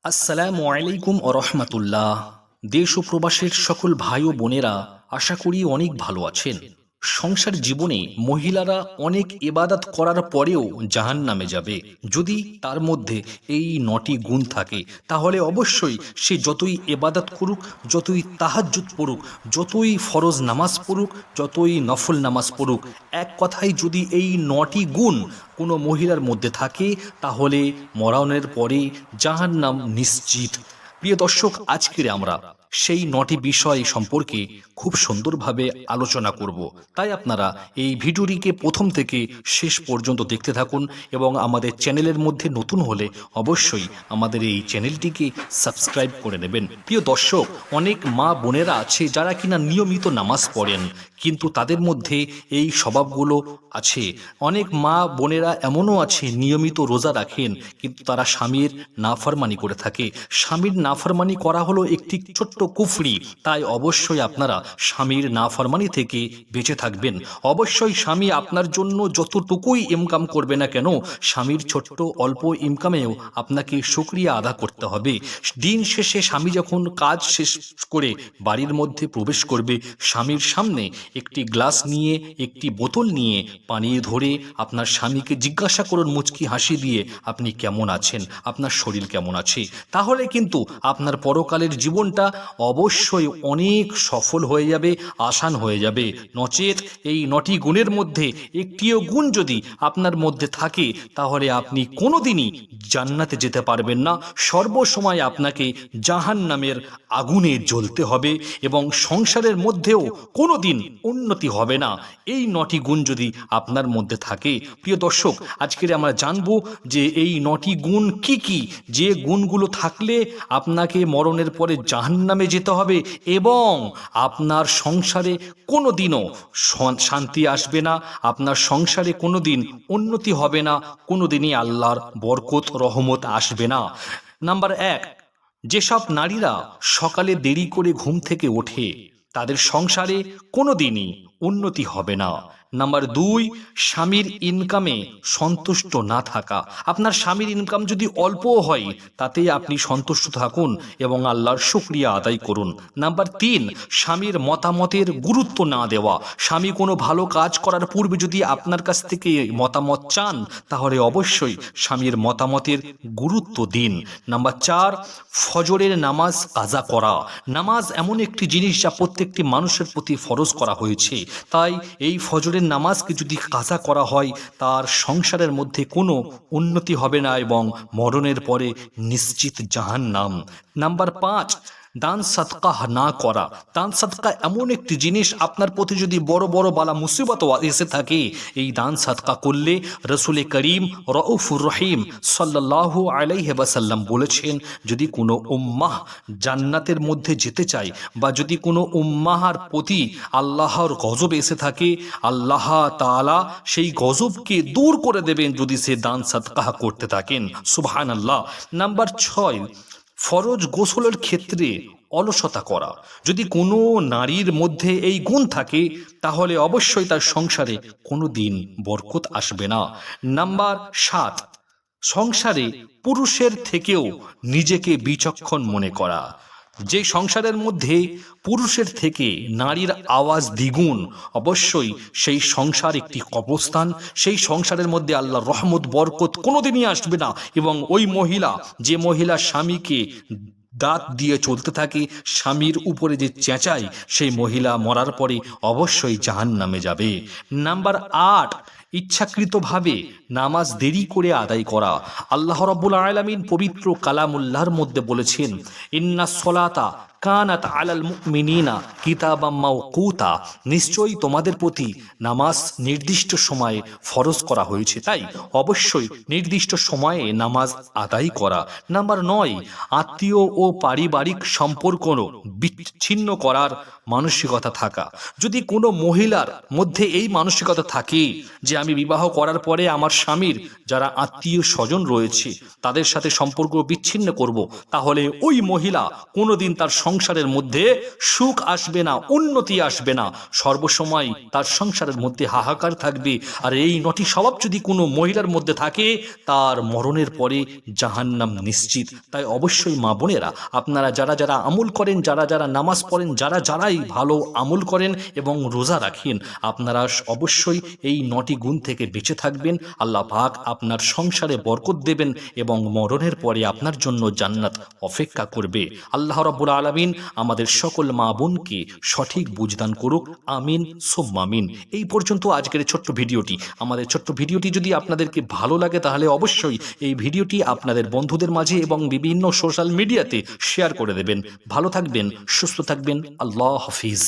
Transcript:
আসসালামু আলাইকুম ও রহমতুল্লাহ। দেশ ও প্রবাসের সকল ভাই ও বোনেরা আশা করি অনেক ভালো আছেন। সংসার জীবনে মহিলারা অনেক ইবাদত করার পরেও জাহান্নামে যাবে যদি তার মধ্যে এই ৯টি গুণ থাকে। তাহলে অবশ্যই সে যতই ইবাদত করুক, যতই তাহাজ্জুদ পড়ুক, যতই ফরজ নামাজ পড়ুক, যতই নফল নামাজ পড়ুক, এক কথায় যদি এই ৯টি গুণ কোনো মহিলার মধ্যে থাকে তাহলে মরণের পরে জাহান্নাম নিশ্চিত। প্রিয় দর্শক, আজকের আমরা সেই ৯টি বিষয় সম্পর্কে খুব সুন্দরভাবে আলোচনা করব। তাই আপনারা এই ভিডিওটিকে প্রথম থেকে শেষ পর্যন্ত দেখতে থাকুন এবং আমাদের চ্যানেলের মধ্যে নতুন হলে অবশ্যই আমাদের এই চ্যানেলটিকে সাবস্ক্রাইব করে নেবেন। প্রিয় দর্শক, অনেক মা বোনেরা আছে যারা কিনা নিয়মিত নামাজ পড়েন, কিন্তু তাদের মধ্যে এই স্বভাবগুলো আছে। অনেক মা বোনেরা এমনও আছে নিয়মিত রোজা রাখেন, কিন্তু তারা স্বামীর নাফরমানি করে থাকে। স্বামীর নাফরমানি করা হলো একটি ছোট্ট কুফরি। তাই অবশ্যই আপনারা স্বামীর নাফরমানি থেকে বেঁচে থাকবেন। অবশ্যই স্বামী আপনার জন্য যতটুকুই ইনকাম করবে না কেন, স্বামীর ছোট্ট অল্প ইনকামেও আপনাকে শুকরিয়া আদা করতে হবে। দিন শেষে স্বামী যখন কাজ শেষ করে বাড়ির মধ্যে প্রবেশ করবে, স্বামীর সামনে একটি গ্লাস নিয়ে, একটি বোতল নিয়ে পানি ধরে আপনার স্বামীকে জিজ্ঞাসা করুন মুচকি হাসি দিয়ে, আপনি কেমন আছেন, আপনার শরীর কেমন আছে। তাহলে কিন্তু আপনার পরকালের জীবনটা অবশ্যই অনেক সফল হয়ে যাবে, আসান হয়ে যাবে। নচেত এই ৯টি গুণের মধ্যে একটিও গুণ যদি আপনার মধ্যে থাকে তাহলে আপনি কোনোদিনই জান্নাতে যেতে পারবেন না। সর্বসময় আপনাকে জাহান্নামের আগুনে জ্বলতে হবে এবং সংসারের মধ্যেও কোনোদিন উন্নতি হবে না এই ৯টি গুণ যদি আপনার মধ্যে থাকে। প্রিয় দর্শক, আজকের আমরা জানব যে এই ৯টি গুণ কি কি, যে গুণগুলো থাকলে আপনাকে মরণের পরে জাহান্নামে যেতে হবে এবং আপনার সংসারে কোনো দিনও শান্তি আসবে না, আপনার সংসারে কোনো দিন উন্নতি হবে না, কোনো দিনই আল্লাহর বরকত রহমত আসবে না। নাম্বার ১, যেসব নারীরা সকালে দেরি করে ঘুম থেকে ওঠে তাদের সংসারে কোনো দিনই উন্নতি হবে না। নাম্বার ২, স্বামীর ইনকামে সন্তুষ্ট না থাকা। আপনার স্বামীর ইনকাম যদি অল্পও হয় তাতেই আপনি সন্তুষ্ট থাকুন এবং আল্লাহর শুকরিয়া আদায় করুন। নাম্বার ৩, স্বামীর মতামতের গুরুত্ব না দেওয়া। স্বামী কোনো ভালো কাজ করার পূর্বে যদি আপনার কাছ থেকে মতামত চান তাহলে অবশ্যই স্বামীর মতামতের গুরুত্ব দিন। নাম্বার ৪, ফজরের নামাজ কাজা করা। নামাজ এমন একটি জিনিস যা প্রত্যেকটি মানুষের প্রতি ফরজ করা হয়েছে। তাই এই ফজরের নামাজকে যদি কাজা করা হয় তার সংসারের মধ্যে কোনো উন্নতি হবে না এবং মরণের পরে নিশ্চিত জাহান্নাম। নাম্বার ৫, দান সাদকা না করা। দান সাদকা এমন একটি জিনিস, আপনার প্রতি যদি বড় বড় বালা মুসিবত এসে থাকে, এই দান সাদকা করলে রসুল করিম রউফুর রহিম সাল্লাল্লাহু আলাইহি ওয়াসাল্লাম বলেছেন, যদি কোনো উম্মাহ জান্নাতের মধ্যে যেতে চায় বা যদি কোনো উম্মাহার প্রতি আল্লাহর গজব এসে থাকে, আল্লাহ তাআলা সেই গজবকে দূর করে দেবেন যদি সে দান সাদকা করতে থাকেন। সুবহানাল্লাহ। নাম্বার ৬, ফরজ গোসলের ক্ষেত্রে অলসতা করা। যদি কোনো নারীর মধ্যে এই গুণ থাকে তাহলে অবশ্যই তার সংসারে কোনো দিন বরকত আসবে না। নাম্বার ৭, সংসারে পুরুষের থেকেও নিজেকে বিচক্ষণ মনে করা। যে সংসারের মধ্যে পুরুষের থেকে নারীর আওয়াজ দ্বিগুণ, অবশ্যই সেই সংসার একটি কবরস্থান। সেই সংসারের মধ্যে আল্লাহর রহমত বরকত কোনোদিনই আসবে না এবং ওই মহিলা, যে মহিলা স্বামীকে দাঁত দিয়ে চলতে থাকে, স্বামীর উপরে যে চেঁচায়, সেই মহিলা মরার পরে অবশ্যই জাহান্নামে যাবে। নাম্বার ৮, ইচ্ছাকৃতভাবে নামাজ দেরি করে আদায় করা। আল্লাহ রাব্বুল আলামিন পবিত্র কালামুল্লাহর মধ্যে বলেছেন, ইন্নাস সলাতা কানাত আলাল মুমিনিনা কিতাবাম মাওকুতা। নিশ্চয়ই তোমাদের প্রতি নামাজ নির্দিষ্ট সময়ে ফরজ করা হয়েছে, তাই অবশ্যই নির্দিষ্ট সময়ে নামাজ আদায় করা। নাম্বার ৯, আত্মীয় ও পারিবারিক সম্পর্ক বিচ্ছিন্ন করার মানসিকতা থাকা। যদি কোনো মহিলার মধ্যে এই মানসিকতা থাকে যে আমি বিবাহ করার পরে আমার স্বামীর যারা আত্মীয় স্বজন রয়েছে তাদের সাথে সম্পর্ক বিচ্ছিন্ন করব, তাহলে ওই মহিলা কোনোদিন তার সংসারের মধ্যে সুখ আসবে না, উন্নতি আসবে না, সর্বসময় তার সংসারের মধ্যে হাহাকার থাকবে। আর এই 9টি স্বভাব যদি কোনো মহিলার মধ্যে থাকে তার মরণের পরে জাহান্নাম নিশ্চিত। তাই অবশ্যই মা বোনেরা, আপনারা যারা যারা আমল করেন, যারা যারা নামাজ পড়েন, যারা যারাই ভালো আমল করেন এবং রোজা রাখেন, আপনারা অবশ্যই এই 9টি গুণ থেকে বেঁচে থাকবেন। আল্লাহ পাক আপনার সংসারে বরকত দেবেন এবং মরণের পরে আপনার জন্য জান্নাত অপেক্ষা করবে। আল্লাহ রাব্বুল আলামিন আমাদের সকল মা বোনকে সঠিক বুঝদান করুক, আমিন সুম্মা আমিন। এই পর্যন্ত আজকের ছোট্ট ভিডিওটি। আমাদের ছোট্ট ভিডিওটি যদি আপনাদেরকে ভালো লাগে তাহলে অবশ্যই এই ভিডিওটি আপনাদের বন্ধুদের মাঝে এবং বিভিন্ন সোশ্যাল মিডিয়াতে শেয়ার করে দেবেন। ভালো থাকবেন, সুস্থ থাকবেন। আল্লাহ হাফিজ।